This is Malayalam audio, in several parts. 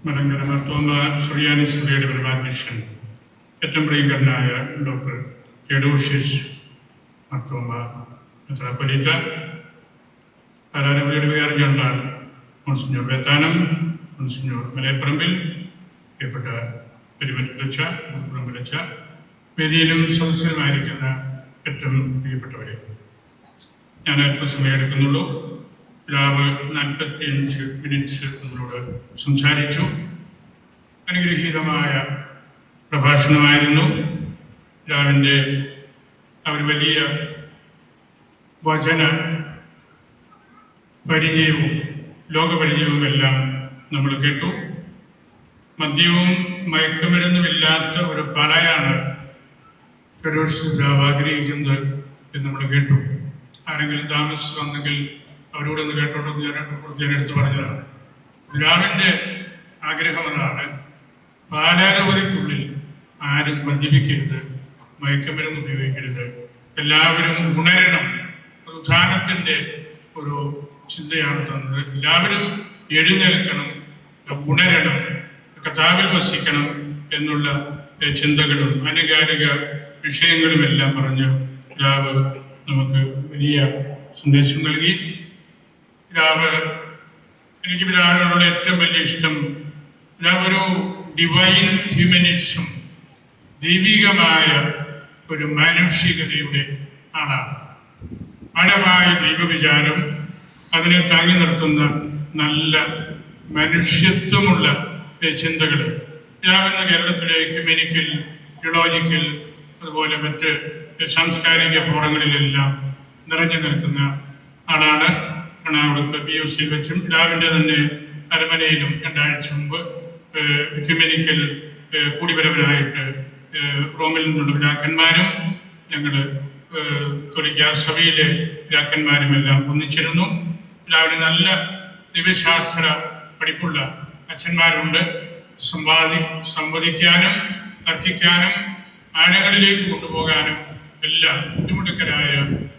മലങ്കര മാർത്തോമ സുറിയാനി സഭയുടെ പരമാധ്യക്ഷൻ ഏറ്റവും പ്രിയങ്കരനായ ഡോക്ടർ തെയോഡോഷ്യസ് മാർത്തോമ മെത്രാപ്പൊലീത്ത, പാലാരൂപതയുടെ വികാരി ജനറൽ മോൺസിഞ്ഞോർ വേത്താനം, മോൺസിഞ്ഞോർ മലയപ്പറമ്പിൽ, പ്രിയപ്പെട്ട പെരുമറ്റത്തച്ഛ, പറമ്പിലച്ഛ, വേദിയിലും സദസ്യരുമായിരിക്കുന്ന ഏറ്റവും പ്രിയപ്പെട്ടവരെ, ഞാൻ അല്പസമയം എടുക്കുന്നുള്ളൂ. രാവ് 45 മിനിറ്റ്സ് നമ്മളോട് സംസാരിച്ചു. അനുഗ്രഹീതമായ പ്രഭാഷണമായിരുന്നു. രാവിൻ്റെ അവർ വലിയ വചന പരിചയവും ലോകപരിചയവും എല്ലാം നമ്മൾ കേട്ടു. മദ്യവും മയക്കുമരുന്നുമില്ലാത്ത ഒരു പാലായാണ് തെയോഡോഷ്യസ് ആഗ്രഹിക്കുന്നത് എന്ന് നമ്മൾ കേട്ടു. ആരെങ്കിലും താമസിച്ച് വന്നെങ്കിൽ അവരോട് ഒന്ന് കേട്ടോട്ടെന്ന് ഞാൻ എടുത്തു പറഞ്ഞതാണ്. രാവിൻ്റെ ആഗ്രഹം അതാണ്, പാലാരൂപതയ്ക്കുള്ളിൽ ആരും മദ്യപിക്കരുത്, മയക്കുമരുന്ന് ഉപയോഗിക്കരുത്, എല്ലാവരും ഉണരണം. ഉത്ഥാനത്തിൻ്റെ ഒരു ചിന്തയാണ് തന്നത്. എല്ലാവരും എഴുന്നേൽക്കണം, ഉണരണം, കർത്താവിൽ വസിക്കണം എന്നുള്ള ചിന്തകളും ആനുകാലിക വിഷയങ്ങളുമെല്ലാം പറഞ്ഞ് രാവ് നമുക്ക് വലിയ സന്ദേശം നൽകി. എനിക്ക് പിതാവിനോടുള്ള ഏറ്റവും വലിയ ഇഷ്ടം, ഒരു ഡിവൈൻ ഹ്യൂമനിസം, ദൈവികമായ ഒരു മാനുഷികതയുടെ ആളാണ്. ആഴമായ ദൈവവിചാരം, അതിനെ താങ്ങി നിർത്തുന്ന നല്ല മനുഷ്യത്വമുള്ള ചിന്തകൾ. പിതാവെന്ന കേരളത്തിലെ എക്യുമെനിക്കൽ, തിയോളജിക്കൽ, അതുപോലെ മറ്റ് സാംസ്കാരിക ഫോറങ്ങളിലെല്ലാം നിറഞ്ഞു നിൽക്കുന്ന ആളാണ്. എറണാകുളത്ത് PUC വെച്ചും പിതാവിൻ്റെ തന്നെ അരമനയിലും 2 ആഴ്ച മുമ്പ് എക്യുമെനിക്കൽ കൂടിവരവരായിട്ട് റോമിൽ നിന്നുള്ള പിതാക്കന്മാരും ഞങ്ങൾ കത്തോലിക്കാ സഭയിലെ പിതാക്കന്മാരുമെല്ലാം ഒന്നിച്ചിരുന്നു. പിതാവിന് നല്ല ദിവ്യശാസ്ത്ര പഠിപ്പുള്ള അച്ഛന്മാരുണ്ട്. സംവദിക്കാനും തർക്കിക്കാനും ആഴങ്ങളിലേക്ക് കൊണ്ടുപോകാനും എല്ലാം ബുദ്ധിമുട്ടുക്കരായ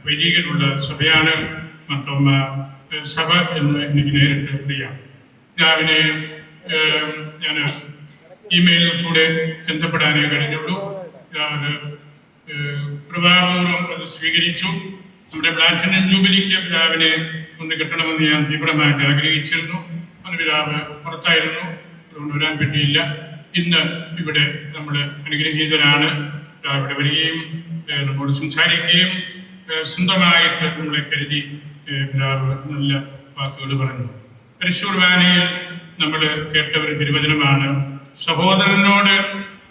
വൈദികരുള്ള സഭയാണ് മാർത്തോമ സഭ എന്ന് എനിക്ക് നേരിട്ട് അറിയാം. പിതാവിനെ ഞാൻ ഇമെയിലിൽ കൂടെ ബന്ധപ്പെടാനേ കഴിഞ്ഞുള്ളൂ. പിതാവ് കൃപാപൂർവം അത് സ്വീകരിച്ചു. നമ്മുടെ പ്ലാറ്റിനം ജൂബിലിക്ക് പിതാവിനെ ഒന്ന് കിട്ടണമെന്ന് ഞാൻ തീവ്രമായിട്ട് ആഗ്രഹിച്ചിരുന്നു. അന്ന് പിതാവ് പുറത്തായിരുന്നു, അതുകൊണ്ട് വരാൻ പറ്റിയില്ല. ഇന്ന് ഇവിടെ നമ്മൾ അനുഗ്രഹീതരാണ്. ഇവിടെ വരികയും നമ്മോട് സംസാരിക്കുകയും സ്വന്തമായിട്ട് നമ്മളെ കരുതി പിതാവ് നല്ല വാക്കുകൾ പറഞ്ഞു. പരിശുർബാനയിൽ നമ്മൾ കേട്ട ഒരു തിരുവചനമാണ്, സഹോദരനോട്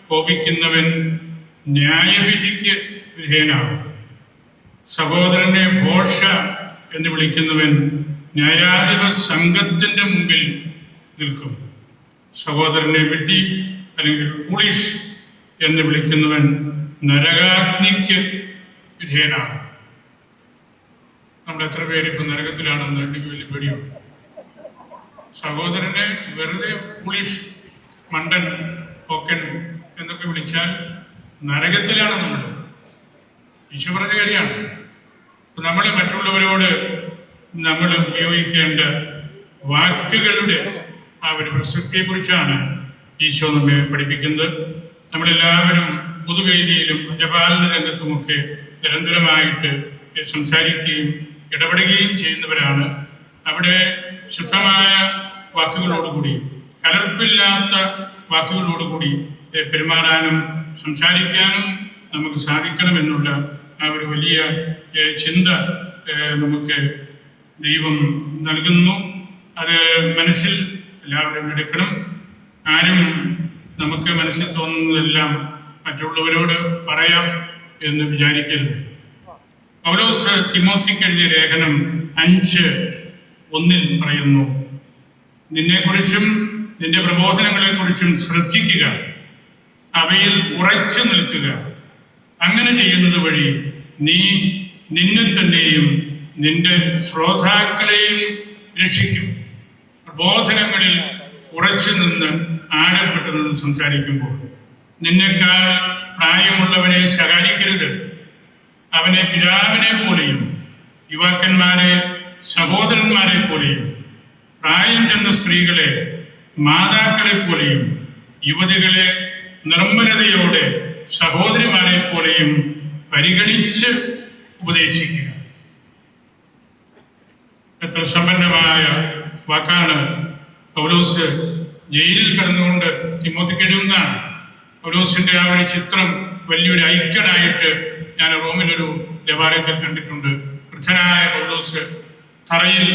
കോപിക്കുന്നവൻ ന്യായവിധിക്ക് വിധേയനാകും, സഹോദരനെ ഭോഷ എന്ന് വിളിക്കുന്നവൻ ന്യായാധിപ സംഘത്തിൻ്റെ മുമ്പിൽ നിൽക്കും, സഹോദരനെ വിഡ്ഢി അല്ലെങ്കിൽ ഫൂളിഷ് എന്ന് വിളിക്കുന്നവൻ നരകാഗ്നിക്ക് വിധേയനാകും. നമ്മൾ എത്ര പേര് ഇപ്പം നരകത്തിലാണെന്ന് എനിക്ക് വലിയ പേടിയുണ്ട്. സഹോദരനെ വെറുതെ ഫൂളിഷ്, മണ്ടൻ, പോക്കൻ എന്നൊക്കെ വിളിച്ചാൽ നരകത്തിലാണ് നമ്മൾ. ഈശോ പറഞ്ഞ കാര്യമാണ്. നമ്മൾ മറ്റുള്ളവരോട് നമ്മൾ ഉപയോഗിക്കേണ്ട വാക്കുകളുടെ ആ ഒരു പ്രസക്തിയെക്കുറിച്ചാണ് ഈശോ നമ്മെ പഠിപ്പിക്കുന്നത്. നമ്മളെല്ലാവരും പൊതുവേദിയിലും ജപാലന രംഗത്തുമൊക്കെ നിരന്തരമായിട്ട് സംസാരിക്കുകയും ഇടപെടുകയും ചെയ്യുന്നവരാണ്. അവിടെ ശുദ്ധമായ വാക്കുകളോടുകൂടി, കലർപ്പില്ലാത്ത വാക്കുകളോടുകൂടി പെരുമാറാനും സംസാരിക്കാനും നമുക്ക് സാധിക്കണമെന്നുള്ള ആ ഒരു വലിയ ചിന്ത നമുക്ക് ദൈവം നൽകുന്നു. അത് മനസ്സിൽ എല്ലാവരും എടുക്കണം. ആരും നമുക്ക് മനസ്സിൽ തോന്നുന്നതെല്ലാം മറ്റുള്ളവരോട് പറയാം എന്ന് വിചാരിക്കരുത്. പൗലോസ് തിമോത്തിക്ക് എഴുതിയ ലേഖനം 5:1 പറയുന്നു, നിന്നെക്കുറിച്ചും നിന്റെ പ്രബോധനങ്ങളെക്കുറിച്ചും ശ്രദ്ധിക്കുക, അവയിൽ ഉറച്ചു നിൽക്കുക. അങ്ങനെ ചെയ്യുന്നത് വഴി നീ നിന്നെ തന്നെയും നിന്റെ ശ്രോതാക്കളെയും രക്ഷിക്കും. പ്രബോധനങ്ങളിൽ ഉറച്ചു നിന്ന് ആഴപ്പെട്ടു നിന്ന് സംസാരിക്കുമ്പോൾ നിന്നെക്കാൾ പ്രായമുള്ളവനെ ശകാരിക്കരുത്. അവനെ പിതാവിനെ പോലെയും യുവാക്കന്മാരെ സഹോദരന്മാരെ പോലെയും പ്രായം ചെന്ന സ്ത്രീകളെ മാതാക്കളെ പോലെയും യുവതികളെ നിർമ്മലതയോടെ സഹോദരിമാരെ പോലെയും പരിഗണിച്ച് ഉപദേശിക്കുക. എത്ര സമ്പന്നമായ വാക്കാണ് പൗലോസ് ജയിലിൽ കിടന്നുകൊണ്ട് തിമോത്തിക്ക് എഴുതുന്നതാണ്. പൗലോസിന്റെ ആ ഒരു ചിത്രം വലിയൊരു ഐക്യനായിട്ട് ഞാൻ റോമിലൊരു ദേവാലയത്തിൽ കണ്ടിട്ടുണ്ട്. വൃദ്ധനായ പൗലോസ് തറയിൽ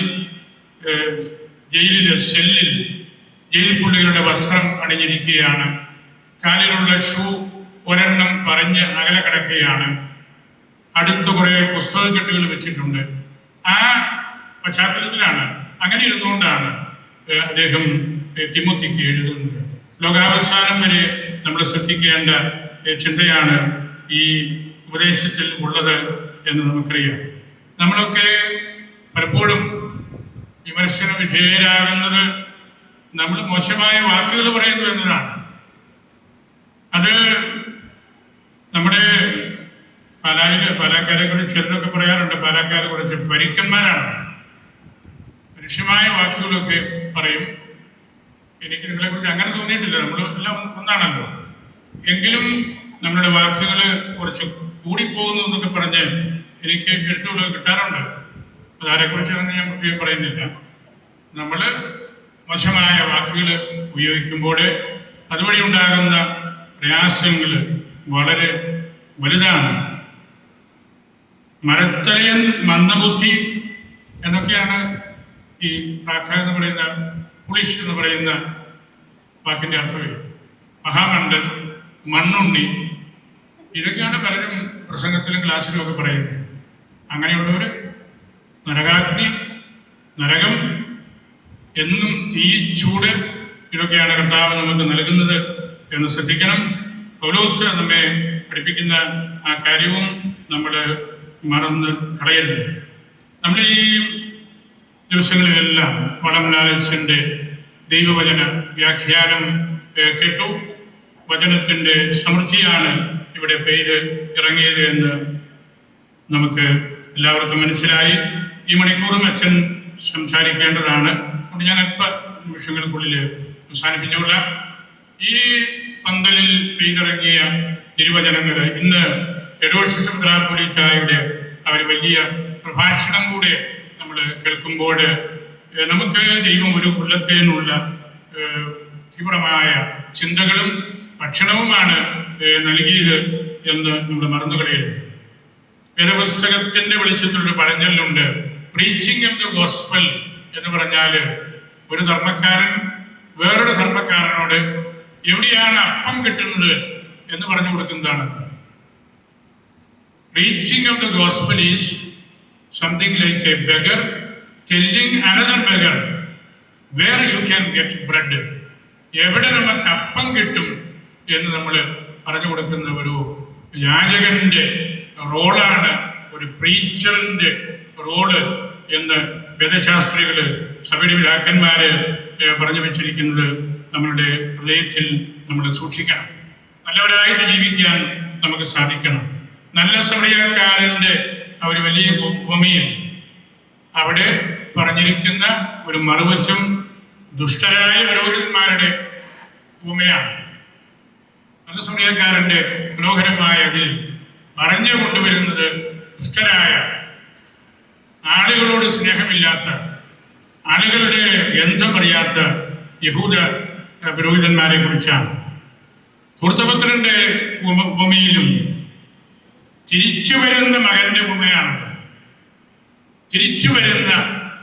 ജയിലിലെ സെല്ലിൽ ജയിൽ പുള്ളികളുടെ വസ്ത്രം അണിഞ്ഞിരിക്കുകയാണ്. കാലിലുള്ള ഷൂ ഒരെണ്ണം പറഞ്ഞ് അകലെ കിടക്കുകയാണ്. അടുത്ത കുറെ പുസ്തകക്കെട്ടുകൾ വെച്ചിട്ടുണ്ട്. ആ പശ്ചാത്തലത്തിലാണ്, അങ്ങനെ ഇരുന്നുകൊണ്ടാണ് അദ്ദേഹം തിമോത്തിക്ക് എഴുതുന്നത്. ലോകാവസാനം വരെ നമ്മൾ ശ്രദ്ധിക്കേണ്ട ചിന്തയാണ് ഈ ഉപദേശത്തിൽ ഉള്ളത് എന്ന് നമുക്കറിയാം. നമ്മളൊക്കെ പലപ്പോഴും വിമർശന വിധേയരാകുന്നത് നമ്മൾ മോശമായ വാക്കുകൾ പറയുന്നു എന്നതാണ്. അത് നമ്മുടെ പാലക്കാരെ കുറിച്ച് ചിലരൊക്കെ പറയാറുണ്ട്, പാലക്കാരെ കുറിച്ച് പരിക്കന്മാരാണ്. മനുഷ്യമായ വാക്കുകളൊക്കെ പറയും. എനിക്ക് നിങ്ങളെ കുറിച്ച് അങ്ങനെ തോന്നിയിട്ടില്ല, നമ്മൾ എല്ലാം ഒന്നാണല്ലോ. എങ്കിലും നമ്മുടെ വാക്കുകൾ കുറച്ച് കൂടിപ്പോകുന്നു എന്നൊക്കെ പറഞ്ഞ് എനിക്ക് എടുത്തുകൊണ്ട് കിട്ടാറുണ്ട്. അതാരെക്കുറിച്ചാണെന്ന് ഞാൻ പ്രത്യേകം പറയുന്നില്ല. നമ്മൾ മോശമായ വാക്കുകൾ ഉപയോഗിക്കുമ്പോൾ അതുവഴി ഉണ്ടാകുന്ന പ്രയാസങ്ങൾ വളരെ വലുതാണ്. മരത്തലയൻ മന്ദബുദ്ധി എന്നൊക്കെയാണ് ഈ പ്രാഖ എന്ന് പറയുന്ന, പുളിഷ് എന്ന് പറയുന്ന വാക്കിന്റെ അർത്ഥമേ. മഹാമണ്ഡൽ, മണ്ണുണ്ണി, ഇതൊക്കെയാണ് പലരും പ്രസംഗത്തിലും ക്ലാസ്സിലും ഒക്കെ പറയുന്നത്. അങ്ങനെയുള്ളവർ നരകാഗ്നി, നരകം, എന്നും തീ, ചൂട്, ഇതൊക്കെയാണ് കർത്താവ് നമുക്ക് നൽകുന്നത് എന്ന് ശ്രദ്ധിക്കണം. പൗലോസ് നമ്മെ പഠിപ്പിക്കുന്ന ആ കാര്യവും നമ്മൾ മറന്ന് കളയരുത്. നമ്മൾ ഈ ദിവസങ്ങളിലെല്ലാം പടം ലാലച്ചൻ്റെ ദൈവവചന വ്യാഖ്യാനം കേട്ടു. വചനത്തിൻ്റെ സമൃദ്ധിയാണ് ഇവിടെ പെയ്ത് ഇറങ്ങിയത് എന്ന് നമുക്ക് എല്ലാവർക്കും മനസ്സിലായി. ഈ മണിക്കൂറും അച്ഛൻ സംസാരിക്കേണ്ടതാണ്. അതുകൊണ്ട് ഞാൻ അല്പ നിമിഷങ്ങൾക്കുള്ളിൽ അവസാനിപ്പിച്ചുകൊള്ളാം. ഈ പന്തലിൽ പെയ്തിറങ്ങിയ തിരുവചനങ്ങൾ ഇന്ന് തെരോഷിസ് മെത്രാപ്പൊലീത്തായുടെ ആ ഒരു വലിയ പ്രഭാഷണം കൂടെ നമ്മൾ കേൾക്കുമ്പോൾ നമുക്ക് ദൈവം ഒരു കൊല്ലത്തേനുള്ള തീവ്രമായ ചിന്തകളും ഭക്ഷണവുമാണ് നൽകിയത് എന്ന് നമ്മൾ മറന്നുകളയരുത്. വേദപുസ്തകത്തിന്റെ വെളിച്ചത്തിലൊരു പഴഞ്ചൊല്ലുണ്ട്, പ്രീച്ചിങ് ഓഫ് ദ ഗോസ്പൽ എന്ന് പറഞ്ഞാൽ ഒരു ധർമ്മക്കാരൻ വേറൊരു ധർമ്മക്കാരനോട് എവിടെയാണ് അപ്പം കിട്ടുന്നത് എന്ന് പറഞ്ഞു കൊടുക്കുന്നതാണ്. Preaching of the gospel is something like a beggar telling another beggar where you can get bread. എവിടെ നമുക്ക് അപ്പം കിട്ടും എന്ന് നമ്മൾ പറഞ്ഞു കൊടുക്കുന്ന ഒരു യാചകന്റെ റോളാണ്, ഒരു പ്രീച്ചറിന്റെ റോള് എന്ന് വേദശാസ്ത്രികള്, സഭയുടെ പിതാക്കന്മാര് പറഞ്ഞു വെച്ചിരിക്കുന്നത് നമ്മളുടെ ഹൃദയത്തിൽ നമ്മൾ സൂക്ഷിക്കണം. നല്ലവരായിട്ട് ജീവിക്കാൻ നമുക്ക് സാധിക്കണം. നല്ല സമറിയാക്കാരന്റെ ഒരു വലിയ ഉപമയിൽ അവിടെ പറഞ്ഞിരിക്കുന്ന ഒരു മറുവശം ദുഷ്ടരായ പുരോഹിതന്മാരുടെ ഉപമയാണ്. നല്ല സമറിയാക്കാരന്റെ മനോഹരമായ അതിൽ പറഞ്ഞു കൊണ്ടുവരുന്നത് ദുഷ്ടരായ, ആളുകളോട് സ്നേഹമില്ലാത്ത, ആളുകളുടെ ഗന്ധം അറിയാത്ത യഹൂദ പുരോഹിതന്മാരെ കുറിച്ചാണ്. ധൂർത്തപുത്രന്റെ ഉപമയിലും തിരിച്ചു വരുന്ന മകന്റെ ഉപമയാണ്. തിരിച്ചു വരുന്ന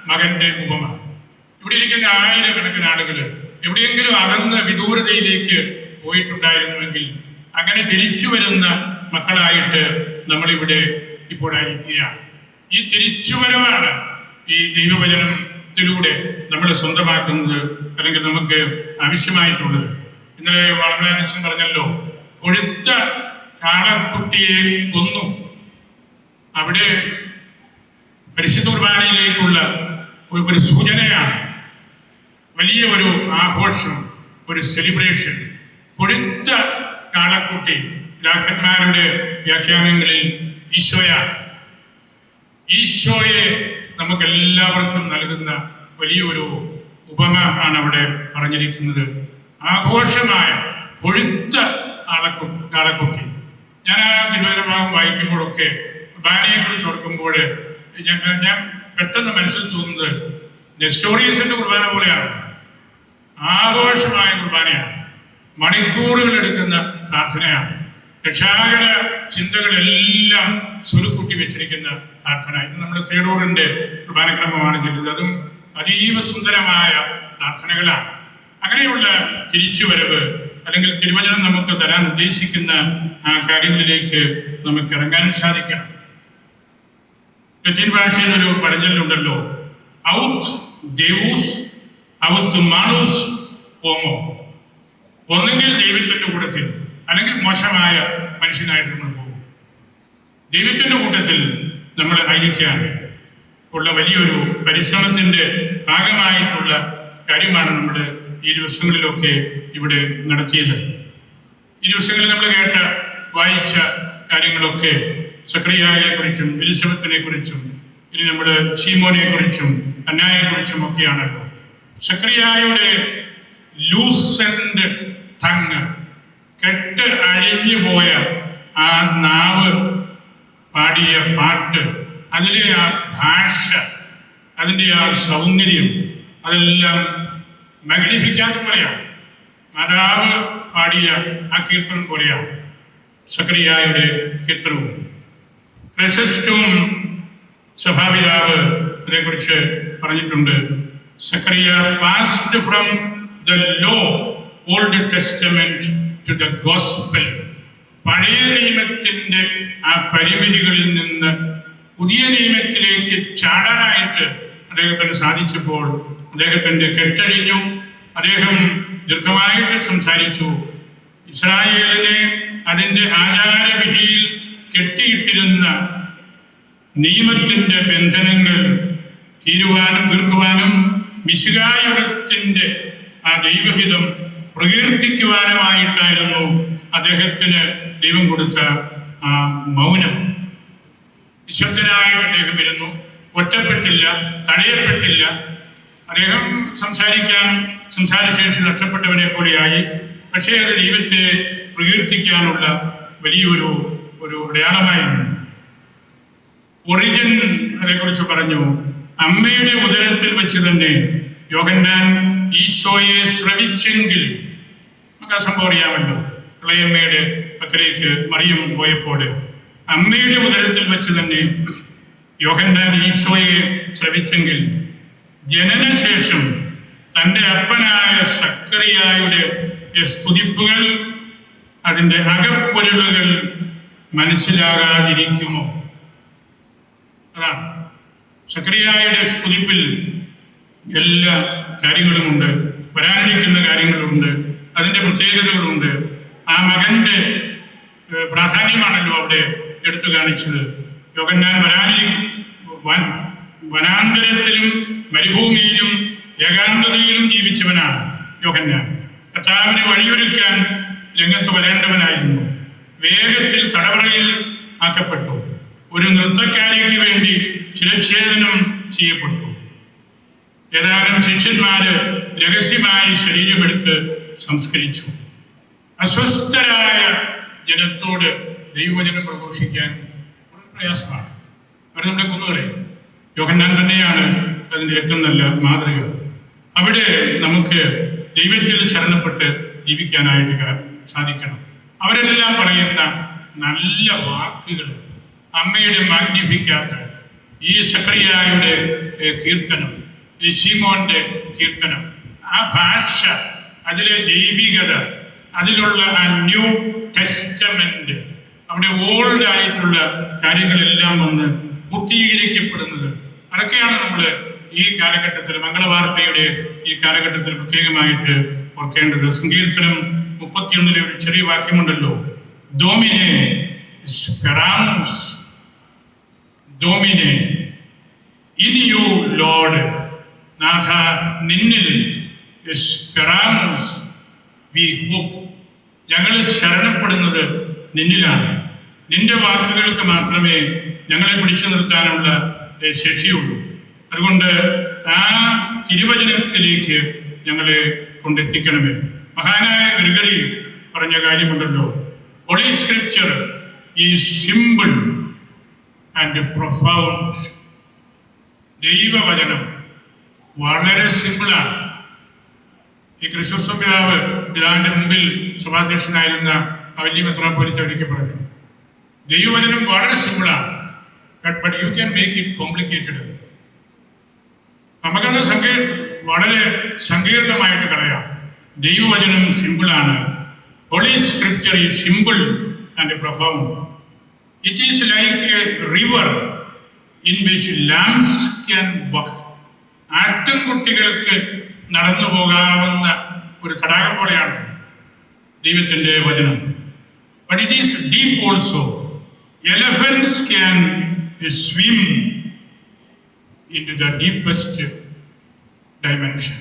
മകന്റെ ഉപമ. ഇവിടെ ഇരിക്കുന്ന ആയിരക്കണക്കിന് ആളുകൾ എവിടെയെങ്കിലും അകന്ന് വിദൂരതയിലേക്ക് പോയിട്ടുണ്ടായിരുന്നുവെങ്കിൽ അങ്ങനെ തിരിച്ചു വരുന്ന മക്കളായിട്ട് നമ്മളിവിടെ ഇപ്പോഴായിരിക്കുകയാണ്. ഈ തിരിച്ചുവരവാണ് ഈ ദൈവവചനത്തിലൂടെ നമ്മൾ സ്വന്തമാക്കുന്നത്, അല്ലെങ്കിൽ നമുക്ക് ആവശ്യമായിട്ടുള്ളത്. ഇന്നലെ വളർന്നാനച്ഛൻ പറഞ്ഞല്ലോ, കൊഴുത്ത കാളക്കുട്ടിയെ കൊന്നു. അവിടെ പരിശുദ്ധ കുർബാനയിലേക്കുള്ള ഒരു സൂചനയാണ്. വലിയ ഒരു ആഘോഷം, ഒരു സെലിബ്രേഷൻ. കൊഴുത്ത കാളക്കുട്ടി പിതാക്കന്മാരുടെ വ്യാഖ്യാനങ്ങളിൽ ഈശോയാണ്. ഈശോയെ നമുക്ക് എല്ലാവർക്കും നൽകുന്ന വലിയൊരു ഉപമ ആണ് അവിടെ പറഞ്ഞിരിക്കുന്നത്. ആഘോഷമായ കൊഴുത്ത കാളക്കുട്ടി. ഞാൻ ആ തിരുവചന ഭാഗം വായിക്കുമ്പോഴൊക്കെ കുർബാനയെ കുറിച്ച് ഓർക്കുമ്പോൾ ഞാൻ പെട്ടെന്ന് മനസ്സിൽ തോന്നുന്നത് നെസ്റ്റോറിയസിന്റെ കുർബാന പോലെയാണ്. ആഘോഷമായ കുർബാനയാണ്, മണിക്കൂറുകൾ എടുക്കുന്ന പ്രാർത്ഥനയാണ്, രക്ഷാകര ചിന്തകളെല്ലാം സ്വരുക്കൂട്ടി വെച്ചിരിക്കുന്ന പ്രാർത്ഥന. ഇത് നമ്മുടെ തേടൂറിന്റെ കുർബാനക്രമമാണ് ചെയ്തത്. അതും അതീവ സുന്ദരമായ പ്രാർത്ഥനകളാണ്. അങ്ങനെയുള്ള തിരിച്ചുവരവ് അല്ലെങ്കിൽ തിരുവചനം നമുക്ക് തരാൻ ഉദ്ദേശിക്കുന്ന ആ കാര്യങ്ങളിലേക്ക് നമുക്ക് ഇറങ്ങാൻ സാധിക്കണം. ലത്തീൻ ഭാഷയിൽ ഒരു പഴഞ്ചൊല്ലുണ്ടല്ലോ, ഔട്ട് ദേവൂസ് ഔട്ട് മാളൂസ് ഹോമോ. ഒന്നെങ്കിൽ ദൈവത്തിന്റെ കൂട്ടത്തിൽ അല്ലെങ്കിൽ മോശമായ മനുഷ്യനായിട്ട് നമ്മൾ പോകും. ദൈവത്തിന്റെ കൂട്ടത്തിൽ നമ്മൾ ആയിരിക്കാൻ ഉള്ള വലിയൊരു പരിശ്രമത്തിന്റെ ഭാഗമായിട്ടുള്ള കാര്യമാണ് നമ്മൾ ഈ ദിവസങ്ങളിലൊക്കെ ഇവിടെ നടത്തിയത്. ഈ ദിവസങ്ങളിൽ നമ്മൾ വായിച്ച കാര്യങ്ങളൊക്കെ സക്രിയായെ കുറിച്ചും എലിസബത്തിനെ കുറിച്ചും ഇനി നമ്മൾ ശീമോനെ കുറിച്ചും അന്നായെ കുറിച്ചും ഒക്കെയാണല്ലോ. സക്രിയായുടെ ലൂസൻഡ് ടങ്, കെട്ട് അഴിഞ്ഞു പോയ ആ നാവ് പാടിയ പാട്ട്, അതിലെ ആ ഭാഷ, അതിൻ്റെ ആ സൗന്ദര്യം, അതെല്ലാം മഗ്നിഫിക്കാത്ത പോലെയാണ്. മാതാവ് പാടിയ ആ കീർത്തനം പോലെയാണ് സക്രിയായുടെ കീർത്തനവും. ക്രിസിസ്റ്റവും സഭാപിതാവ് അതേക്കുറിച്ച് പറഞ്ഞിട്ടുണ്ട്. സക്രിയ passed from the law old testament to the gospel. പഴയ നിയമത്തിന്റെ ആ പരിമിതികളിൽ നിന്ന് പുതിയ നിയമത്തിലേക്ക് ചാടാനായിട്ട് അദ്ദേഹത്തിന് സാധിച്ചപ്പോൾ അദ്ദേഹത്തിന്റെ കെട്ടഴിഞ്ഞു. അദ്ദേഹം ദീർഘമായിട്ട് സംസാരിച്ചു. ഇസ്രായേലിനെ അതിൻ്റെ ആചാരവിധിയിൽ കെട്ടിയിട്ടിരുന്ന നിയമത്തിന്റെ ബന്ധനങ്ങൾ തീർക്കുവാനും മിശിഹായുഗത്തിന്റെ ആ ദൈവഹിതം പ്രകീർത്തിക്കുവാനുമായിട്ടായിരുന്നു അദ്ദേഹത്തിന് ദൈവം കൊടുത്ത ആ മൗനം. നിശബ്ദനായിട്ട് അദ്ദേഹം ഇരുന്നു, ഒറ്റപ്പെട്ടില്ല, തടയപ്പെട്ടില്ല. അദ്ദേഹം സംസാരശേഷി നഷ്ടപ്പെട്ടവനെ പോലെയായി. പക്ഷേ അത് ദൈവത്തെ പ്രകീർത്തിക്കാനുള്ള വലിയൊരു അടയാളമായിരുന്നു. ഒറിജിൻ അതേക്കുറിച്ച് പറഞ്ഞു. അമ്മയുടെ ഉദരത്തിൽ വെച്ച് തന്നെ യോഹന്നാൻ ഈശോയെ ശ്രവിച്ചെങ്കിൽ, നമുക്ക് ആ സംഭവം അറിയാമല്ലോ. ഇളയമ്മയുടെ പക്കലേക്ക് മറിയം പോയപ്പോൾ അമ്മയുടെ ഉദരത്തിൽ വെച്ച് തന്നെ യോഹന്നാൻ ഈശോയെ ശ്രവിച്ചെങ്കിൽ ജനനശേഷം തൻ്റെ അപ്പനായ സക്കറിയായുടെ സ്തുതിപ്പുകൾ, അതിൻ്റെ അകപ്പൊരുളുകൾ മനസ്സിലാകാതിരിക്കുമോ? അതാണ് സക്കറിയായുടെ സ്തുതിപ്പിൽ എല്ലാ കാര്യങ്ങളുമുണ്ട്, വരാനിരിക്കുന്ന കാര്യങ്ങളുണ്ട്, അതിൻ്റെ പ്രത്യേകതകളുണ്ട്. ആ മകന്റെ പ്രാധാന്യമാണല്ലോ അവിടെ എടുത്തു കാണിച്ചത്. യോഹന്നാൻ വനാന്തരത്തിലും മരുഭൂമിയിലും ഏകാന്തതയിലും ജീവിച്ചവനാണ് യോഹന്നാൻ. കർത്താവിനെ വഴിയൊരുക്കാൻ രംഗത്ത് വരേണ്ടവനായിരുന്നു. വേഗത്തിൽ തടവറയിൽ ആക്കപ്പെട്ടു. ഒരു നൃത്തക്കാരിക്ക് വേണ്ടി ശിരച്ഛേദനം ചെയ്യപ്പെട്ടു. ഏതാനും ശിഷ്യന്മാര് രഹസ്യമായി ശരീരമെടുത്ത് സംസ്കരിച്ചു. അസ്വസ്ഥരായ ജനത്തോട് ദൈവവചനം പ്രഘോഷിക്കാൻ വളരെ പ്രയാസമാണ്. അവർ നമ്മുടെ കുന്നുകളെ. യോഹന്നാൻ തന്നെയാണ് അതിൻ്റെ ഏറ്റവും നല്ല മാതൃക. അവിടെ നമുക്ക് ദൈവത്തിൽ ശരണപ്പെട്ട് ജീവിക്കാനായിട്ട് സാധിക്കണം. അവരെല്ലാം പറയുന്ന നല്ല വാക്കുകൾ, അമ്മയുടെ മാഗ്നിഫിക്കാത്ത ഈ സക്കറിയായുടെ കീർത്തനം, ഈ ശീമോന്റെ കീർത്തനം, ആ ഭാഷ, അതിലെ ദൈവികത, അതിലുള്ള ആ ന്യൂ ടെസ്റ്റമെന്റ്, അവിടെ ഓൾഡ് ആയിട്ടുള്ള കാര്യങ്ങളെല്ലാം വന്ന് പൂർത്തീകരിക്കപ്പെടുന്നത്, അതൊക്കെയാണ് നമ്മൾ ഈ കാലഘട്ടത്തിൽ, മംഗളവാർത്തയുടെ ഈ കാലഘട്ടത്തിൽ പ്രത്യേകമായിട്ട് ഓർക്കേണ്ടത്. സങ്കീർത്തനം 31 ഒരു ചെറിയ വാക്യമുണ്ടല്ലോ, ഡോമിനെ സ്പെറാമോസ്, ഡോമിനെ ഇൻ യു ലോർഡ്, നാഥ നിന്നിൽ സ്പെറാമോസ് വി ഹോപ്പ്, ഞങ്ങൾ ശരണപ്പെടുന്നത് നിന്നിലാണ്. നിന്റെ വാക്കുകൾക്ക് മാത്രമേ ഞങ്ങളെ പിടിച്ചു നിർത്താനുള്ള ശേഷിയുള്ളൂ. അതുകൊണ്ട് ആ തിരുവചനത്തിലേക്ക് ഞങ്ങളെ കൊണ്ടെത്തിക്കണമേ. മഹാനായ ഗ്രിഗറി പറഞ്ഞ കാര്യമുണ്ടല്ലോ, holy scripture is simple and profound. ദൈവവചനം വളരെ സിമ്പിളാണ്. ഈ ക്രിസ്തുസ് പിതാവിന്റെ മുമ്പിൽ സഭാധ്യക്ഷനായിരുന്ന വലിയ മെത്രാപ്പോലീത്ത ഒരിക്കൽ പറഞ്ഞു, ദൈവവചനം വളരെ സിമ്പിളാണ്, but you can make it complicated. നമുക്കത് വളരെ സങ്കീർണമായിട്ട് കളയാം. ദൈവവചനം സിമ്പിളാണ്. Holy scripture is simple and profound. It is like a river in which lambs can walk. ആട്ടിൻകുട്ടികൾക്ക് നടന്നു പോകാവുന്ന ഒരു തടാകം പോലെയാണ് ദൈവത്തിൻ്റെ വചനം. But it is deep also. Elephants can swim into the deepest dimension.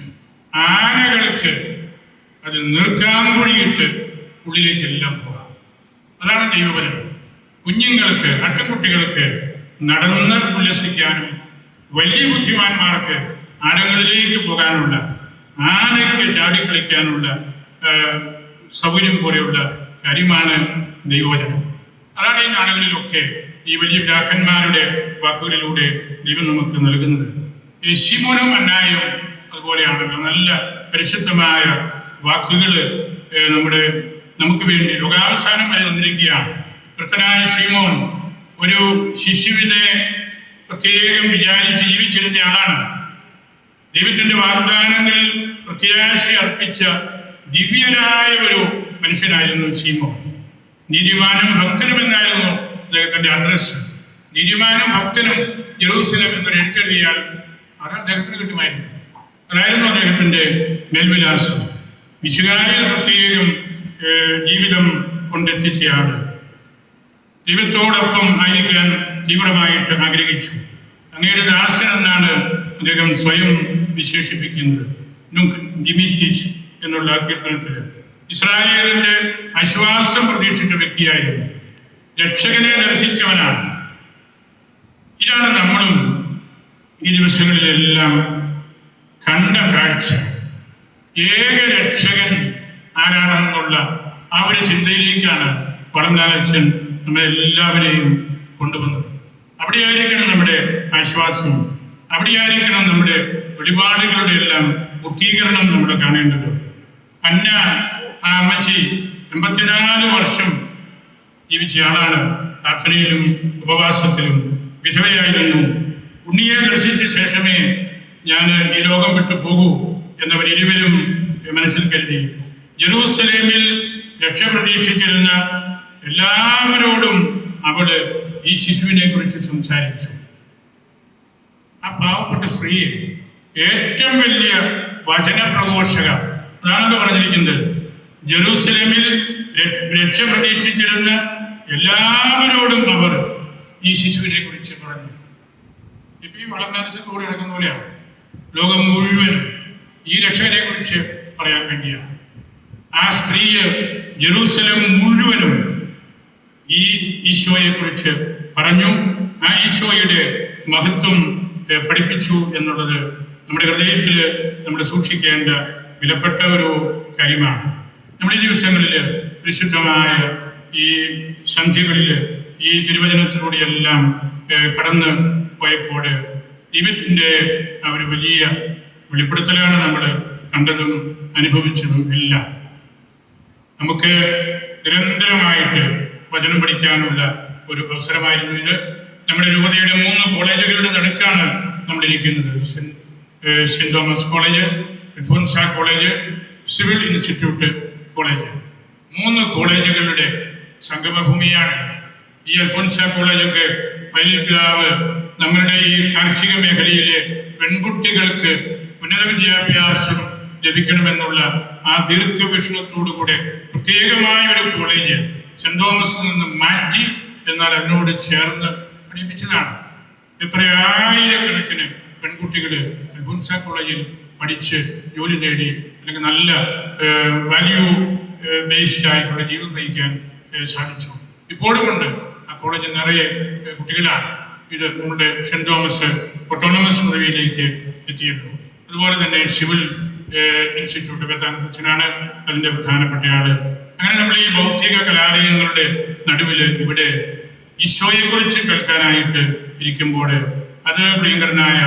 ആനകൾക്ക് അത് നീർക്കാങ്കുഴിയിട്ട് ഉള്ളിലേക്കെല്ലാം പോകാം. അതാണ് ദൈവവചനം. കുഞ്ഞുങ്ങൾക്ക്, ആട്ടിൻകുട്ടികൾക്ക് നടന്ന് ഉല്ലസിക്കാനും വലിയ ബുദ്ധിമാന്മാർക്ക് ആഴങ്ങളിലേക്ക് പോകാനുള്ള, ആനയ്ക്ക് ചാടിക്കളിക്കാനുള്ള സൗകര്യം പോലെയുള്ള കാര്യമാണ് ദൈവവചനം. അതാണ് ഈ നാടുകളിലൊക്കെ ഈ വലിയ പിതാക്കന്മാരുടെ വാക്കുകളിലൂടെ ദൈവം നമുക്ക് നൽകുന്നത്. ഈ ശിമോനും അന്നായും അതുപോലെയാണല്ലോ, നല്ല പരിശുദ്ധമായ വാക്കുകൾ നമുക്ക് വേണ്ടി ലോകാവസാനം വരെ തന്നിരിക്കുകയാണ്. കൃത്യനായ ശിമോൻ ഒരു ശിശുവിനെ പ്രത്യേകം വിചാരിച്ച് ജീവിച്ചിരുന്ന ആളാണ്. ദൈവത്തിന്റെ വാഗ്ദാനങ്ങളിൽ പ്രത്യാശ അർപ്പിച്ച ദിവ്യനായ ഒരു മനുഷ്യനായിരുന്നു ശിമോൻ. നീതിമാനും ഭക്തനും എന്നായിരുന്നു അദ്ദേഹത്തിന്റെ അഡ്രസ്. നീതിമാനും ഭക്തനും ജെറൂസലേം എന്നൊരു എഴുത്തെഴുതിയാൽ അത് അദ്ദേഹത്തിന് കിട്ടുമായിരുന്നു. അതായിരുന്നു അദ്ദേഹത്തിന്റെ മേൽവിലാസം. മിശിഹായിൽ പ്രത്യേകം ജീവിതം കൊണ്ടെത്തിച്ചയാള് ദൈവത്തോടൊപ്പം ആയിരിക്കാൻ തീവ്രമായിട്ട് ആഗ്രഹിച്ചു. അങ്ങയുടെ ദാസൻ എന്നാണ് അദ്ദേഹം സ്വയം വിശേഷിപ്പിക്കുന്നത്. ദിമിത്തിച്ച് എന്നുള്ള കീർത്തനത്തില് ഇസ്രായേലിന്റെ ആശ്വാസം പ്രതീക്ഷിച്ച വ്യക്തിയായിരുന്നു. രക്ഷകനെ ദർശിച്ചവനാണ്. ഇതാണ് നമ്മളും ഈ ദിവസങ്ങളിലെല്ലാം കണ്ട കാഴ്ച. ഏക രക്ഷകൻ ആരാണെന്നുള്ള ആ ഒരു ചിന്തയിലേക്കാണ് പടംലാലച്ചൻ നമ്മളെല്ലാവരെയും കൊണ്ടുവന്നത്. അവിടെയായിരിക്കണം നമ്മുടെ ആശ്വാസം, അവിടെയായിരിക്കണം നമ്മുടെ വെളിപാടുകളുടെ എല്ലാം പൂർത്തീകരണം നമ്മൾ കാണേണ്ടത്. അന്ന ആ അമ്മച്ചി 84 വർഷം ജീവിച്ച ആളാണ്. പ്രാർത്ഥനയിലും ഉപവാസത്തിലും വിധവയായിരുന്നു. ഉണ്ണിയെ ദർശിച്ച ശേഷമേ ഞാൻ ഈ ലോകം വിട്ടു പോകൂ എന്നവർ ഇരുവരും മനസ്സിൽ കരുതി. ജെറൂസലേമിൽ രക്ഷ പ്രതീക്ഷിച്ചിരുന്ന എല്ലാവരോടും അവള് ഈ ശിശുവിനെ കുറിച്ച് സംസാരിച്ചു. ആ പാവപ്പെട്ട സ്ത്രീയെ ഏറ്റവും വലിയ വചന പ്രഘോഷക അതാണല്ലോ പറഞ്ഞിരിക്കുന്നത്. ജെറൂസലേമിൽ രക്ഷ പ്രതീക്ഷിച്ചിരുന്ന എല്ലാവരോടും അവർ ഈ ശിശുവിനെ കുറിച്ച് പറഞ്ഞു. ഇപ്പൊ ഈ വളർന്നനുസരിച്ച് കൂടെ കിടക്കുന്ന പോലെയാണ്. ലോകം മുഴുവനും ഈ രക്ഷകനെ കുറിച്ച് പറയാൻ വേണ്ടിയാണ്. ആ സ്ത്രീയെ ജെറൂസലേം മുഴുവനും ഈ ഈശോയെ കുറിച്ച് പറഞ്ഞു. ആ ഈശോയുടെ മഹത്വം പഠിപ്പിച്ചു എന്നുള്ളത് നമ്മുടെ ഹൃദയത്തിൽ നമ്മൾ സൂക്ഷിക്കേണ്ട വിലപ്പെട്ട ഒരു കാര്യമാണ്. നമ്മുടെ ഈ ദിവസങ്ങളിൽ പരിശുദ്ധമായ ഈ സന്ധ്യകളിൽ ഈ തിരുവചനത്തിലൂടെയെല്ലാം കടന്ന് പോയപ്പോൾ ദൈവത്തിൻ്റെ ആ ഒരു വലിയ വെളിപ്പെടുത്തലാണ് നമ്മൾ കണ്ടതും അനുഭവിച്ചതും എല്ലാം. നമുക്ക് നിരന്തരമായിട്ട് വചനം പഠിക്കാനുള്ള ഒരു അവസരമായിരുന്നു ഇത്. നമ്മുടെ രൂപതയുടെ 3 കോളേജുകളുടെ നടുക്കാണ് നമ്മളിരിക്കുന്നത്. Saint Thomas college, Alphonsa college, civil institute college, 3 കോളേജുകളുടെ സംഗമഭൂമിയാണ്. ഈ അൽഫോൻസ കോളേജൊക്കെ വലിയ പിതാവ് നമ്മളുടെ ഈ കാർഷിക മേഖലയിലെ പെൺകുട്ടികൾക്ക് ഉന്നത വിദ്യാഭ്യാസം ലഭിക്കണമെന്നുള്ള ആ ദീർഘവീക്ഷണത്തോടുകൂടെ പ്രത്യേകമായ ഒരു കോളേജ് സെന്റ് തോമസിൽ നിന്ന് മാറ്റി, എന്നാൽ അതിനോട് ചേർന്ന് പഠിപ്പിച്ചതാണ്. എത്രയായിരക്കണക്കിന് പെൺകുട്ടികൾ അൽഫോൻസ കോളേജിൽ പഠിച്ച് ജോലി നേടി അല്ലെങ്കിൽ നല്ല വാല്യൂ ബേസ്ഡ് ആയിട്ടുള്ള ജീവിതം നയിക്കാൻ സാധിച്ചു. ഇപ്പോഴും ഉണ്ട് ആ കോളേജ് നിറയെ കുട്ടികളാണ്. ഇത് നമ്മുടെ സെന്റ് തോമസ് ഓട്ടോണമസ് പദവിയിലേക്ക് എത്തിയല്ലോ. അതുപോലെ തന്നെ സിവിൽ ഇൻസ്റ്റിറ്റ്യൂട്ട് ബത്താനത്തച്ഛനാണ് അതിൻ്റെ പ്രധാനപ്പെട്ട ആള്. അങ്ങനെ നമ്മൾ ഈ ഭൗതിക കലാലയങ്ങളുടെ നടുവിൽ ഇവിടെ ഈശോയെക്കുറിച്ച് കേൾക്കാനായിട്ട് ഇരിക്കുമ്പോൾ അത് പ്രിയങ്കരനായ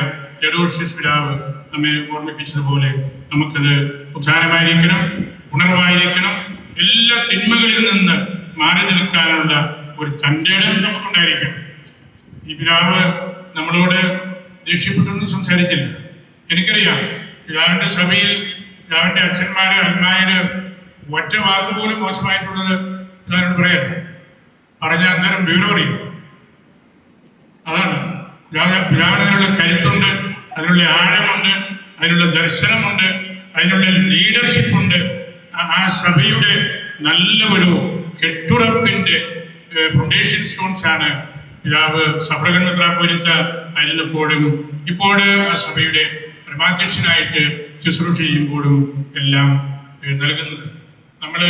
തെയോഡോഷ്യസ് പിതാവ് നമ്മെ ഓർമ്മിപ്പിച്ചതുപോലെ നമുക്കത് ഉദ്ധാനമായിരിക്കണം, ഉണർവായിരിക്കണം. എല്ലാ തിന്മകളിൽ നിന്ന് മാറി നിൽക്കാനുള്ള ഒരു തൻ്റെ ഇടം നമുക്കുണ്ടായിരിക്കണം. ഈ പിതാവ് നമ്മളോട് ദേഷ്യപ്പെട്ടൊന്നും സംസാരിച്ചില്ല. എനിക്കറിയാം പിതാവിൻ്റെ സഭയിൽ പിതാവിൻ്റെ അച്ഛന്മാര് അൽമായര് ഒറ്റ വാക്ക് പോലും മോശമായിട്ടുള്ളത് പിതാവിനോട് പറയാം. പറഞ്ഞ അന്നേരം വിവരം. അതാണ് പിതാവിനുള്ള കരുത്തുണ്ട്, അതിനുള്ള ആഴമുണ്ട്, അതിനുള്ള ദർശനമുണ്ട്, അതിനുള്ള ലീഡർഷിപ്പ് ഉണ്ട്. ആ സഭയുടെ നല്ല ഒരു കെട്ടുറപ്പിന്റെ ഫൗണ്ടേഷൻ സ്റ്റോൺസ് ആണ് പിതാവ് സഫ്രഗൻ മെത്രാപ്പോലീത്ത ആയിരുന്നപ്പോഴും ഇപ്പോൾ ആ സഭയുടെ പരമാധ്യക്ഷനായിട്ട് ശുശ്രൂഷ ചെയ്യുമ്പോഴും എല്ലാം നൽകുന്നത്. നമ്മൾ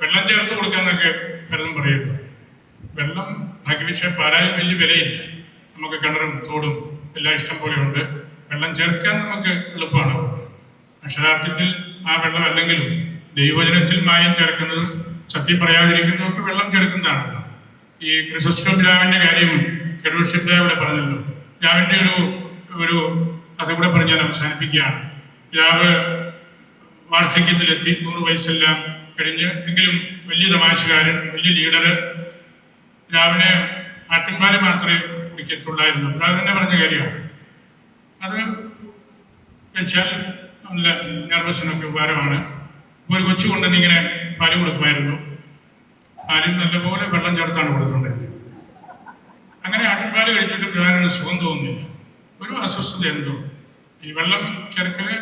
വെള്ളം ചേർത്ത് കൊടുക്കാന്നൊക്കെ പലതും പറയുന്നു. വെള്ളം ഭാഗ്യവശാൽ പാലായിൽ വലിയ വിലയില്ല. നമുക്ക് കിണറും തോടും എല്ലാം ഇഷ്ടം പോലെ ഉണ്ട്. വെള്ളം ചേർക്കാൻ നമുക്ക് എളുപ്പമാണ്. അക്ഷരാർത്ഥത്തിൽ ആ വെള്ളം അല്ലെങ്കിലും ദൈവവചനത്തിൽ മായം ചേർക്കുന്നതും സത്യം പറയാതിരിക്കുന്നതും ഒക്കെ വെള്ളം ചേർക്കുന്നതാണ്. ഈ ക്രിസോസ്റ്റം പിതാവിൻ്റെ കാര്യം തെയോഡോഷ്യസ് ഇവിടെ പറഞ്ഞല്ലോ. പിതാവിൻ്റെ ഒരു അതുകൂടെ പറഞ്ഞ് ഞാൻ അവസാനിപ്പിക്കുകയാണ്. പിതാവ് വാർദ്ധക്യത്തിലെത്തി, 100 വയസ്സെല്ലാം കഴിഞ്ഞ്, എങ്കിലും വലിയ തമാശകാരൻ, വലിയ ലീഡറ്. പിതാവിനെ ആട്ടിൻപാല് മാത്രമേ കുടിക്കത്തുള്ളായിരുന്നു. പിതാവ് തന്നെ പറഞ്ഞ കാര്യമാണ്. അത് കഴിച്ചാൽ നല്ല നെർവസിനൊക്കെ ഉപകാരമാണ്. ഒരു കൊച്ചു കൊണ്ടുവന്ന് ഇങ്ങനെ പാല് കൊടുക്കുമായിരുന്നു. പാലിൽ നല്ലപോലെ വെള്ളം ചേർത്താണ് കൊടുത്തുകൊണ്ടിരുന്നത്. അങ്ങനെ ആട്ടിൻപാല് കഴിച്ചിട്ട് പിതാവിനൊരു സുഖം തോന്നുന്നില്ല, ഒരു അസ്വസ്ഥത എന്തോ. ഈ വെള്ളം ചേർക്കല്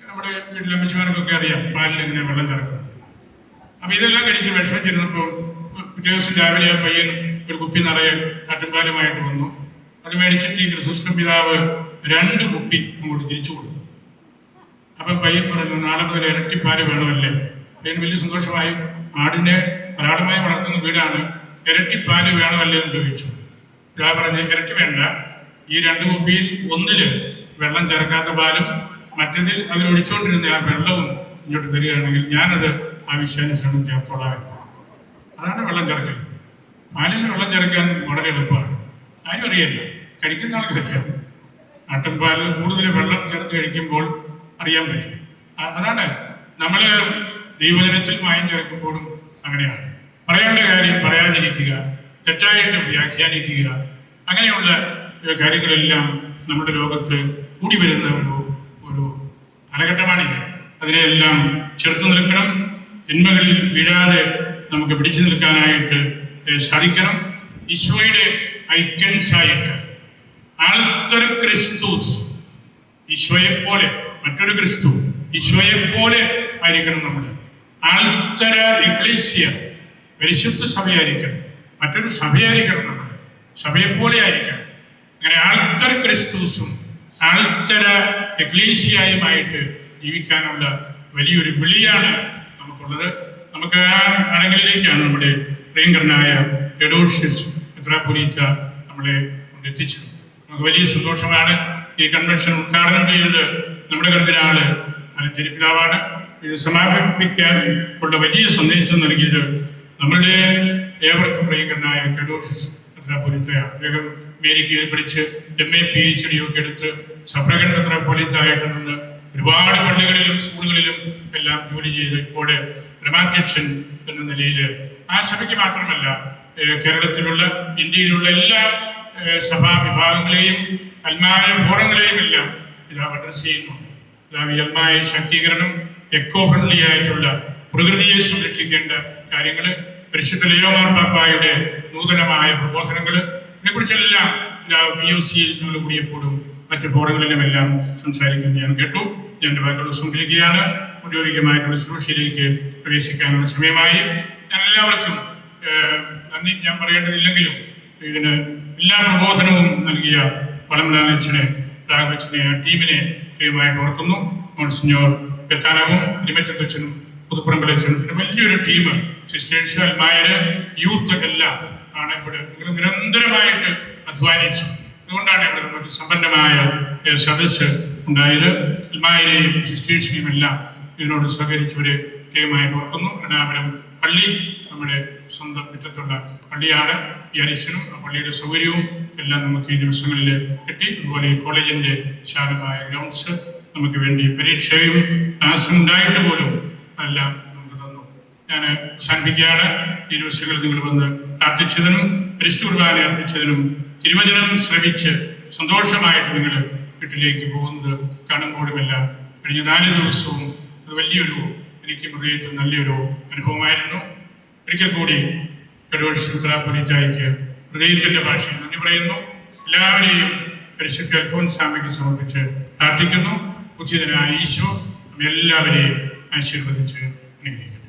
നമ്മുടെ വീട്ടിലെ അമ്മച്ചിമാർക്കൊക്കെ അറിയാം, പാലിൽ ഇങ്ങനെ വെള്ളം ചേർക്കുന്നത്. അപ്പം ഇതെല്ലാം കഴിച്ച് വിഷമിച്ചിരുന്നപ്പോൾ പിറ്റേ ദിവസം രാവിലെ ആ പയ്യൻ ഒരു കുപ്പി നിറയെ ആട്ടിൻപാലുമായിട്ട് വന്നു. അത് മേടിച്ചിട്ട് ഈ ക്രിസോസ്റ്റം പിതാവ് 2 കുപ്പി അങ്ങോട്ട് തിരിച്ചു കൊടുത്തു. അപ്പം പയ്യൻ പറഞ്ഞു, നാളെ മുതൽ ഇരട്ടിപ്പാല് വേണമല്ലേ? അതിന് വലിയ സന്തോഷമായി. ആടിനെ ധാരാളമായി വളർത്തുന്ന വീടാണ്, ഇരട്ടിപ്പാല് വേണമല്ലേ എന്ന് ചോദിച്ചു. പിതാവ് പറഞ്ഞു, ഇരട്ടി വേണ്ട, ഈ 2 കുപ്പിയിൽ ഒന്നില് വെള്ളം ചേർക്കാത്ത പാലും മറ്റതിൽ അതിലൊഴിച്ചുകൊണ്ടിരുന്ന ആ വെള്ളവും ഇങ്ങോട്ട് തരികയാണെങ്കിൽ ഞാനത് ആവശ്യാനുസരണം ചേർത്തോളാം. അതാണ് വെള്ളം ചേർക്കൽ. പാലിൽ വെള്ളം ചേർക്കാൻ വളരെ എളുപ്പമാണ്. ആരും അറിയില്ല, കഴിക്കുന്ന ആൾക്ക് അറിയാം. ആട്ടിൻപാല് കൂടുതൽ വെള്ളം ചേർത്ത് കഴിക്കുമ്പോൾ അറിയാൻ പറ്റും. അതാണ് നമ്മൾ ദൈവജനത്തിൽ മായം ചേർക്കുമ്പോഴും അങ്ങനെയാണ്. പറയേണ്ട കാര്യം പറയാതിരിക്കുക, തെറ്റായിട്ട് വ്യാഖ്യാനിക്കുക, അങ്ങനെയുള്ള കാര്യങ്ങളെല്ലാം നമ്മുടെ ലോകത്ത് കൂടി വരുന്ന ഒരു കാലഘട്ടമാണിത്. അതിനെല്ലാം ചെറുത്തു നിൽക്കണം. തിന്മകളിൽ വീഴാതെ നമുക്ക് പിടിച്ചു നിൽക്കാനായിട്ട് സാധിക്കണം. ഈശോയുടെ ഐക്കൺസ് ആയിട്ട് ആൾത്തർ ക്രിസ്തുസ്, ഈശോയെ പോലെ മറ്റൊരു ക്രിസ്തു, ഈശോയെ പോലെ ആയിരിക്കണം നമ്മൾ. ആൾത്തര എക്ലീസിയ, പരിശുദ്ധ സഭയായിരിക്കണം, മറ്റൊരു സഭയായിരിക്കണം നമ്മൾ, സഭയെപ്പോലെ ആയിരിക്കണം. അങ്ങനെ ആൾത്തർ ക്രിസ്തുസും ആൾത്തര എക്ലീസിയായുമായിട്ട് ജീവിക്കാനുള്ള വലിയൊരു വിളിയാണ് നമുക്കുള്ളത്. നമുക്ക് ആ അടങ്ങളിലേക്കാണ് നമ്മുടെ പ്രിയങ്കരനായ തെയോഡോഷ്യസ് മെത്രാപ്പോലീത്ത നമ്മളെ എത്തിച്ചത്. നമുക്ക് വലിയ സന്തോഷമാണ്. ഈ കൺവെൻഷൻ ഉദ്ഘാടനം ചെയ്തത് നമ്മുടെ കർദിനാള് ആലഞ്ചേരി പിതാവാണ്. ഇത് സമാപിപ്പിക്കാൻ ഉള്ള വലിയ സന്ദേശം നൽകിയത് നമ്മളുടെ ഏവർക്കും പ്രിയങ്കരനായ തെയോഡോഷ്യസ് മെത്രാപ്പോലീത്തയാണ്. അദ്ദേഹം അമേരിക്കയിൽ പഠിച്ച് MA PhD ഒക്കെ എടുത്ത് സഫ്രഗൻ മെത്രാപ്പോലീത്തായിട്ട് നിന്ന് ഒരുപാട് പള്ളികളിലും സ്കൂളുകളിലും എല്ലാം ജോലി ചെയ്ത് ഇപ്പോൾ പരമാധ്യക്ഷൻ എന്ന നിലയിൽ ആ സഭയ്ക്ക് മാത്രമല്ല കേരളത്തിലുള്ള ഇന്ത്യയിലുള്ള എല്ലാ സഭാ വിഭാഗങ്ങളെയും അൽമായ ഫോറങ്ങളെയും എല്ലാം പിതാവ് അഡ്രസ് ചെയ്യുന്നുണ്ട്. പിതാവ് അൽമായ ശാക്തീകരണം, എക്കോ ഫ്രണ്ട്ലി ആയിട്ടുള്ള പ്രകൃതിയെ സംരക്ഷിക്കേണ്ട കാര്യങ്ങൾ, പരിശുദ്ധ ലിയോ മാർപ്പാപ്പായുടെ നൂതനമായ പ്രബോധനങ്ങൾ, ഇതിനെക്കുറിച്ചെല്ലാം POCയിൽ ഞങ്ങൾ കൂടിയപ്പോഴും മറ്റ് ഫോറങ്ങളിലുമെല്ലാം സംസാരിക്കുന്നത് ഞാൻ കേട്ടു. ഞാൻ എൻ്റെ വാക്കുകൾ സംഭരിക്കുകയാണ്. ഔദ്യോഗികമായിട്ടുള്ള ശുശ്രൂഷയിലേക്ക് പ്രവേശിക്കാനുള്ള സമയമായി. എല്ലാവർക്കും നന്ദി ഞാൻ പറയേണ്ടതില്ലെങ്കിലും ഇതിന് എല്ലാ പ്രബോധനവും നൽകിയ വളംലാലച്ചനെ, രാഘവച്ചനെ, ആ ടീമിനെ കൃത്യമായിട്ട് ഓർക്കുന്നു. മോൺസിഞ്ഞോർ ബത്താനവും അരിമറ്റത്തച്ഛനും പുതുപ്പറമ്പിലച്ഛനും വലിയൊരു ടീം, സിസ്റ്റേഴ്സ്, അൽമായര്, യൂത്ത് എല്ലാം ആണ് ഇവിടെ. നിങ്ങൾ നിരന്തരമായിട്ട് അധ്വാനിച്ചു. അതുകൊണ്ടാണ് ഇവിടെ നമുക്ക് സമ്പന്നമായ സദസ്സ് ഉണ്ടായത്. അൽമായരെയും സിസ്റ്റേഴ്സിനെയും എല്ലാം ഇതിനോട് സഹകരിച്ചവരെ പ്രത്യേകമായിട്ട് ഓർക്കുന്നു. എല്ലാവരും പള്ളി നമ്മുടെ സ്വന്തം മുറ്റത്തുള്ള പള്ളിയാണ്. ഈ അരിശനും ആ പള്ളിയുടെ സൗകര്യവും എല്ലാം നമുക്ക് ഈ ദിവസങ്ങളിൽ കിട്ടി. അതുപോലെ ഈ കോളേജിൻ്റെ വിശാലമായ ഗ്രൗണ്ട്സ് നമുക്ക് വേണ്ടി പരീക്ഷയും ക്ലാസ്സും ഉണ്ടായിട്ട് പോലും എല്ലാം നമുക്ക് തന്നു. ഞാൻ അവസാനിപ്പിക്കുകയാണ്. ഈ ദിവസങ്ങളിൽ നിങ്ങൾ വന്ന് പ്രാർത്ഥിച്ചതിനും പരിശുദ്ധ കുർബാന അർപ്പിച്ചതിനും തിരുവചനം ശ്രവിച്ച് സന്തോഷമായിട്ട് നിങ്ങൾ വീട്ടിലേക്ക് പോകുന്നത് കാണുമ്പോഴുമെല്ലാം കഴിഞ്ഞ 4 ദിവസവും അത് വലിയൊരു എനിക്ക് ഹൃദയത്തിൽ നല്ലൊരു അനുഭവമായിരുന്നു. ഒരിക്കൽ കൂടി കടൂർ മെത്രാപ്പൊലീത്തായ്ക്ക് ഹൃദയത്തിൻ്റെ ഭാഷയിൽ നന്ദി പറയുന്നു. എല്ലാവരെയും പരിശുദ്ധ അൽഫോൻസാമ്മയ്ക്ക് സമർപ്പിച്ച് പ്രാർത്ഥിക്കുന്നു. ഉചിതനായ ഈശോ എല്ലാവരെയും ആശീർവദിച്ച് അനുഗ്രഹിക്കുന്നു.